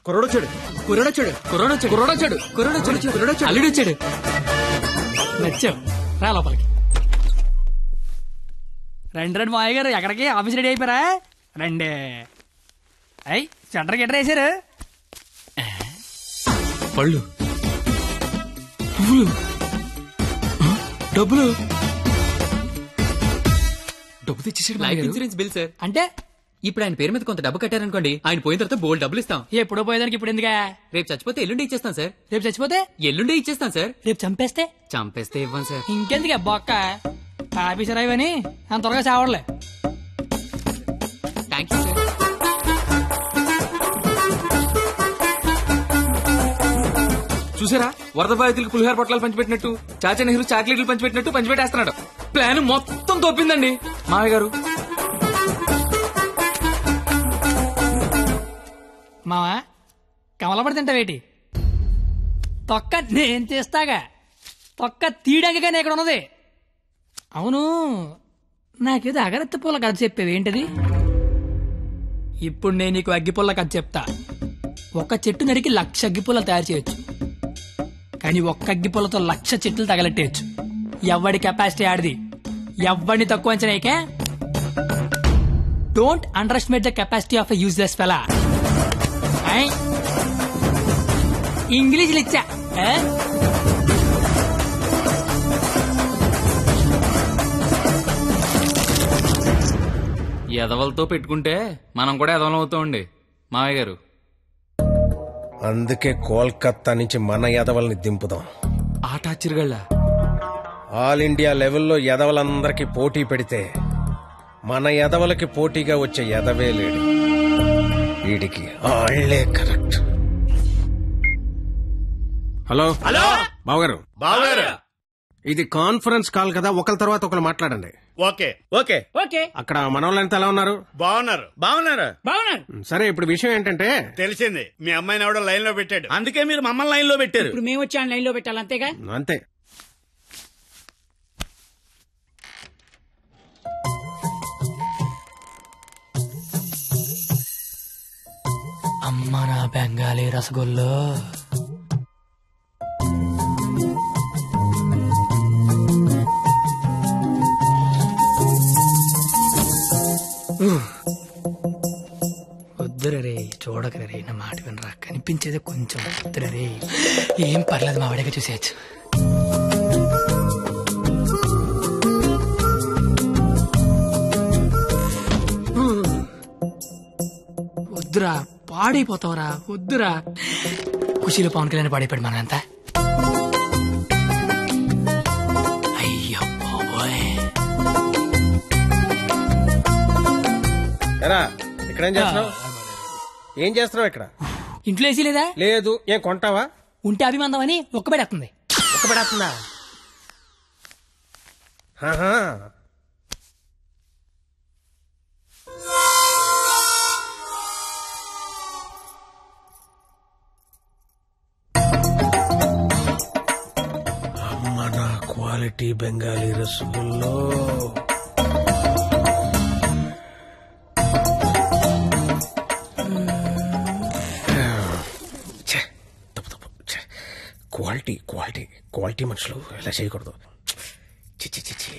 కుర్రోడొచ్చాడు కుర్రోడొచ్చాడు కుర్రోడొచ్చాడు కుర్రోడొచ్చాడు కుర్రోడొచ్చాడు కుర్రోడొచ్చాడు అల్లుడొచ్చాడు. నచ్చావు, రా లోపలికి. రండి రండి మావయ్య గారు, ఎక్కడికి? ఆఫీస్ రెడీ అయిపోయారా? రండి. అయ్యి సెంటర్ గిట్టర్ వేసారు. పళ్ళు, పువ్వులు, డబ్బులు. డబ్బు తెచ్చేసాడు. Life insurance bill sir. అంటే ఇప్పుడు ఆయన పేరు మీద కొంత డబ్బు కట్టారనుకోండి, ఆయన పోయిన తర్వాత బోల్డ్ డబ్బులు ఇస్తాం. ఎప్పుడో పోయేదానికి ఇప్పుడు ఎందుకా? రేపు చచ్చిపోతే ఎల్లుండి ఇచ్చేస్తాం సార్. రేపు చచ్చిపోతే ఎల్లుండి ఇచ్చేస్తాం సార్. రేపు చంపేస్తే చంపేస్తే ఇవ్వం సార్. ఇంకెందుకు బొక్క? ఆఫీసర్ అయ్యని అంత త్వరగా చావడలే. Thank you sir. చూసారా, వరద బాధితులకు పులిహోర పొట్లాలు పంచిపెట్టినట్టు చాచా నెహ్రూ చాక్లెట్లు పంచిపెట్టినట్టు పంచిపెట్టేస్తున్నాడు. ప్లాన్ మొత్తం తోపిందండి మావయ్య గారు. మావా కమలపడి తింటావేటి? తొక్క నేను చేస్తాగా, తొక్క తీయడానికైనా ఇక్కడ ఉన్నది. అవును, నాకేదో అగరత్తి పూల కథ చెప్పేవి ఏంటది? ఇప్పుడు నేను నీకు అగ్గిపుల్ల కథ చెప్తా. ఒక చెట్టు నరికి 1,00,000 అగ్గిపుల్లలు తయారు చేయొచ్చు, కానీ ఒక్క అగ్గిపుల్లతో 1,00,000 చెట్లు తగలెట్టేయచ్చు. ఎవడి కెపాసిటీ ఆడిది. ఎవడిని తక్కువ అంచనాయికే. Don't underestimate the capacity of a useless fella. ఇంగ్లీష్లు ఇచ్చా. ఎదవలతో పెట్టుకుంటే మనం కూడా ఎదవలం అవుతామండి మావయ్య గారు. అందుకే కోల్కత్తా నుంచి మన ఎదవల్ని దింపుదాం. ఆట చిరుగళ్ళ ఆల్ ఇండియా లెవెల్లో ఎదవలందరికీ పోటీ పెడితే మన ఎదవలకి పోటీగా వచ్చే ఎదవే లేడు. వీడికి ఆళ్లే కరెక్ట్. హలో హలో బావగారు, బావగారు, ఇది కాన్ఫరెన్స్ కాల్ కదా, ఒకరి తర్వాత ఒకరు మాట్లాడండి. Okay okay okay. అక్కడ మనోళ్ళంతా ఎలా ఉన్నారు? బాగున్నారు బాగున్నారు బాగున్నాను. సరే, ఇప్పుడు విషయం ఏంటంటే, తెలిసింది మీ అమ్మాయిని ఎవడో లైన్ లో పెట్టాడు, అందుకే మీరు మమ్మల్ని లైన్ లో పెట్టారు. ఇప్పుడు మేము వచ్చి లైన్ లో పెట్టాలి, అంతేగా? అంతే. అమ్మ నా బెంగాలీ రసగుల్లో. వద్దురే, చూడకరే, నా మాట వినరా. కనిపించేది కొంచెం. వద్దురే, ఏం పర్లేదు, మా వాడిగా చూసేయచ్చు. వద్దురా, పాడైపోతావురా. వద్దురా. ఖుషీలో పవన్ కళ్యాణ్ పాడైపోయాడు మనంతా. అయ్యో బాబోయ్. ఇక్కడ ఏం చేస్తున్నావు? ఇక్కడ ఇంట్లో వేసి లేదా? లేదు. ఏం కొంటావా? ఉంటే అభిమందం అని ఒక్కబెడేస్తుంది. ఒక్కబెడేస్తుందా? అమ్మ నా క్వాలిటీ బెంగాలీ రసగుల్లో. క్వాలిటీ క్వాలిటీ క్వాలిటీ మనుషులు ఇలా చేయకూడదు. చిచ్చి చిచ్చి.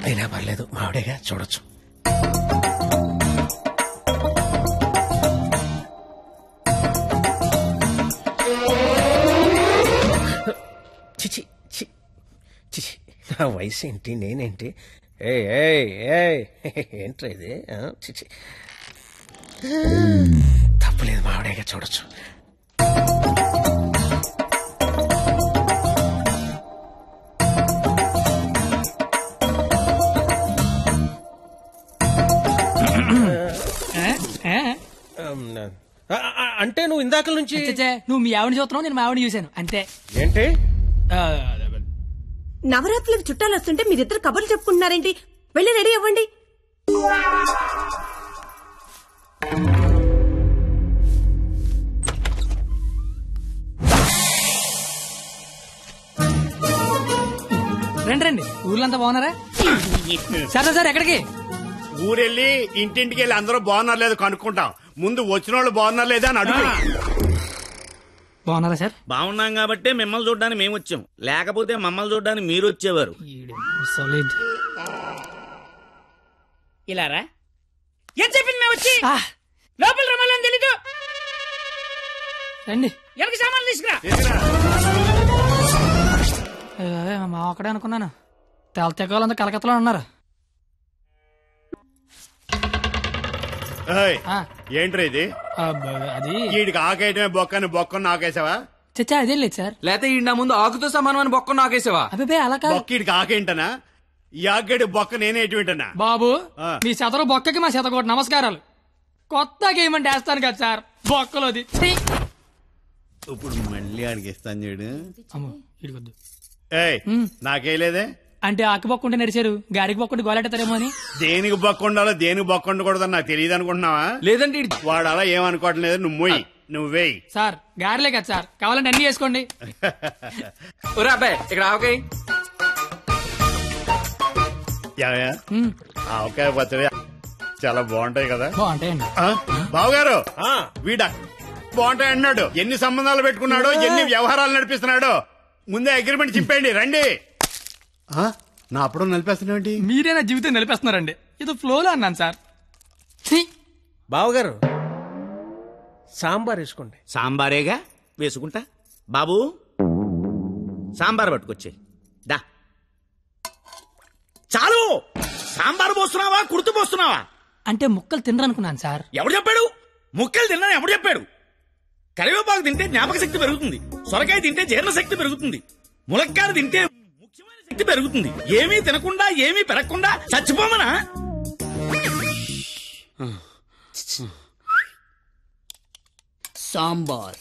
అయినా పర్లేదు, మావిడేగా, చూడొచ్చు. చిచి చిచి, నా వయసు ఏంటి, నేనేంటి? ఏంట్రా ఇది? చిచి, తప్పలేదు, మావిడేగా, చూడొచ్చు. అంటే నువ్వు ఇందాక నుంచి నువ్వు మీ ఆవిడ చూస్తున్నావు, నేను మా ఆవిడ చూశాను, అంతే. ఏంటి? నవరాత్రులకు చుట్టాలు వస్తుంటే మీరిద్దరు కబుర్లు చెప్పుకుంటున్నారేంటి? వెళ్ళి రెడీ అవ్వండి. రండి రండి, ఊర్లంతా బాగున్నారా? సరే సార్, ఎక్కడికి? ఊరెళ్ళి ఇంటింటికి వెళ్ళి అందరూ బాగున్నారు లేదు కనుక్కుంటాం. ముందు వచ్చిన వాళ్ళు బాగున్నారు లేదా అని అడుగు. బాగున్నారా సార్? బాగున్నాం కాబట్టే మిమ్మల్ని చూడడానికి మేము వచ్చాం, లేకపోతే మమ్మల్ని చూడడానికి మీరు వచ్చేవారు. సాలిడ్. ఇలారా ఏం చెప్పింది మేము వచ్చి లోపల రమ్మాలని తెలీదు. రండి. ఎవరికి సామాన్లు తీసుకురా. మా ఒక్కడే అనుకున్నాను. తెగలంతా కలకత్తలో ఉన్నారు. ఏంట్రా ఇది? అది వీడికి ఆకేయటమే బొక్కని బొక్కను ఆకేసావా? చచ్చా అదేం లేదు సార్. లేకపోతే ఈ నా ముందు ఆకుతో సమానమని బొక్క నాకేసావా? అబ్బాయి అలా కాదు. బొక్క వీడికి ఆకేంటనా? ఈ ఆకేడు బొక్క నేనే ఎటువంటనా? బాబు మీ శతరు బొక్కకి మా శతకోటి నమస్కారాలు. కొత్త గేమ్ అంటే వేస్తాను కదా సార్ బొక్కలోది. ఇప్పుడు మళ్ళీ అడిగిస్తాను చూడు. అమ్మో ఇడికొద్దు. ఏయ్ నాకేలేదే. అంటే ఆకి బొక్క ఉంటే నడిచారు, గారికి బొక్క ఉంటే గోలెట్టారేమో అని. దేనికి బొక్క ఉండాలో దేనికి బొక్క ఉండకూడదని నాకు తెలియదు అనుకుంటున్నావా? లేదంటే వాడు అలా ఏమనుకోవటం లేదు. నువ్వు మొయ్యి, నువ్వేయి. సార్ గారిలే కదా సార్, కావాలంటే అన్ని చేసుకోండి. ఒరే అబ్బాయి ఇక్కడ ఆవకాయ. ఆవకాయ పచ్చడి చాలా బాగుంటాయి కదా. బాగుంటాయండి. బావగారు వీడా బాగుంటాయి అన్నాడు. ఎన్ని సంబంధాలు పెట్టుకున్నాడో, ఎన్ని వ్యవహారాలు నడిపిస్తున్నాడో. ముందే అగ్రిమెంట్ చెప్పండి. రండి. నా అప్పుడు నడిపేస్తున్నాండి. మీరే నా జీవితం నిలిపేస్తున్నారండి. ఇది ఫ్లోలో అన్నాను సార్. బావగారు సాంబార్ వేసుకోండి. సాంబారేగా వేసుకుంటా. బాబు సాంబార్ పట్టుకొచ్చే. దా చాలు. సాంబార్ పోస్తున్నావా కుర్తు పోస్తున్నావా? అంటే ముక్కలు తినరనుకున్నాను సార్. ఎవడు చెప్పాడు? ముక్కలు తిన్నా ఎవడు చెప్పాడు? కరివేపాకు తింటే జ్ఞాపక శక్తి పెరుగుతుంది, సొరకాయ తింటే జీర్ణ శక్తి పెరుగుతుంది, ములక్కాయ తింటే ముఖ్యమైన శక్తి పెరుగుతుంది. ఏమీ తినకుండా ఏమీ పెరగకుండా చచ్చిపోమనా? సాంబార్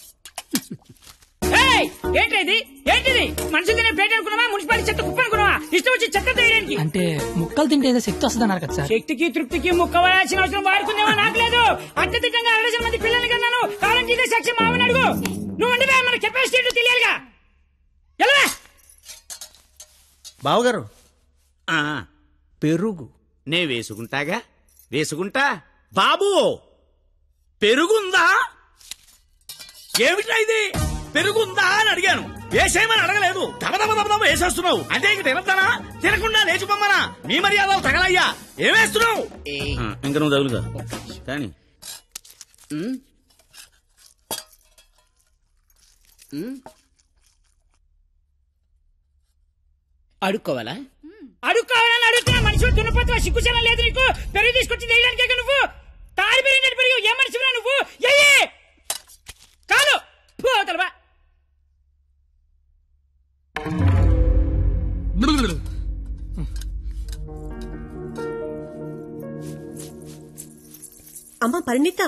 ఏంటిది? ఏంటిది? మనుషులు తినే ప్లేట్ అనుకున్నావా? మున్సిపాలిటీ చెత్త కుప్ప అనుకున్నావా? ఇష్టం వచ్చి చెత్త తీయడానికి. అంటే ముక్కలు తింటే ఏదో శక్తి వస్తుంది అన్నారు కదా సార్. శక్తికి తృప్తికి ముక్క వేయాల్సిన అవసరం వాడుకుందేమో నాకు లేదు. అత్యధికంగా 60 మంది పిల్లల్ని కన్నాను. కావాలంటే ఇదే సాక్ష్యం మామని అడుగు. నువ్వు అంటే మన కెపాసిటీ తెలియాలిగా. ఎలా బావగారు ఆ పెరుగు నే వేసుకుంటాగా. వేసుకుంటా. బాబు పెరుగుందా? ఏమిటా ఇది? పెరుగుందా అని అడిగాను, వేసేయమని అడగలేదు. దబదబ వేసేస్తున్నావు. అంటే ఇంక తినద్దానా? తినకుండా లేచిపోమ్మనా? మీ మర్యాదలు తగలయ్యా. ఏమేస్తున్నావు? ఇంకా నువ్వు తగులుగా కానీ అడుక్కోవాలా? అడుక్కోవాలని అడుగుతున్నా. మనిషి దున్నపోతున్నా, సిగ్గుచనం లేదు నీకు. పెరుగు తీసుకొచ్చి వేయడానికే నువ్వు తాడి పెరిగినట్టు పెరుగు. ఏ మనిషిరా నువ్వు? కాదు పోతలవా. అమ్మా పరిణిత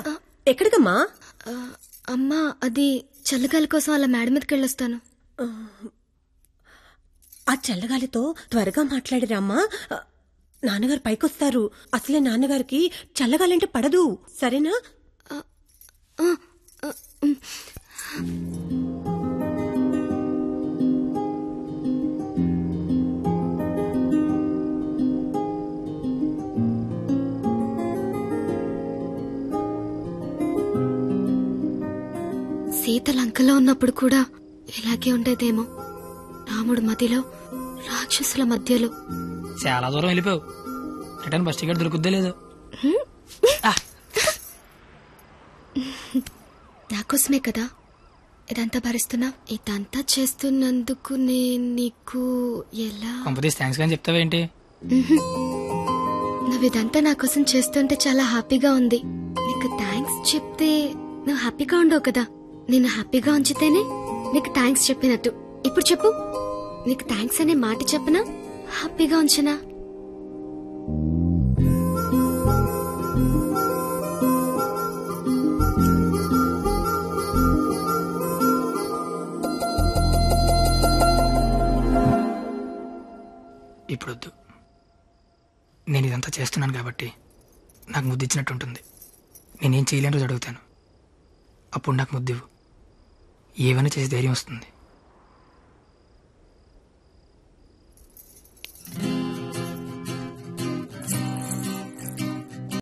ఎక్కడికమ్మా? అమ్మా అది చల్లగాలి కోసం అలా మేడ మీదకి వెళ్ళొస్తాను. ఆ చల్లగాలితో త్వరగా మాట్లాడిరామ్మా. నాన్నగారు పైకొస్తారు. అసలే నాన్నగారికి చల్లగాలంటే పడదు. సరేనా? సీత లంకలో ఉన్నప్పుడు కూడా ఇలాగే ఉండేదేమో. రాముడు మధ్యలో, రాక్షసుల మధ్యలో. చాలా దూరం వెళ్ళిపోయావు. రిటర్న్ బస్ టికెట్ దొరుకుద్దే లేదు. నాకోసమే కదా ఇదంతా భరిస్తున్నా. ఇదంతా చేస్తున్నందుకు నేను నీకు ఎలా కంపెనీస్ థ్యాంక్స్ కానీ చెప్తావేంటి? నువ్వు ఇదంతా నా కోసం చేస్తుంటే చాలా హ్యాపీగా ఉంది. నీకు థ్యాంక్స్ చెప్తే నువ్వు హ్యాపీగా ఉండవు కదా. నేను హ్యాపీగా ఉంచితేనే నీకు థ్యాంక్స్ చెప్పినట్టు. ఇప్పుడు చెప్పు, నీకు థ్యాంక్స్ అనే మాట చెప్పనా, హ్యాపీగా ఉంచనా? ఇప్పుడొద్దు. నేను ఇదంతా చేస్తున్నాను కాబట్టి నాకు ముద్దిచ్చినట్టు ఉంటుంది. నేనేం చేయలేని రోజు అడుగుతాను, అప్పుడు నాకు ముద్దివ్వు. ఏమైనా చేసి ధైర్యం వస్తుంది.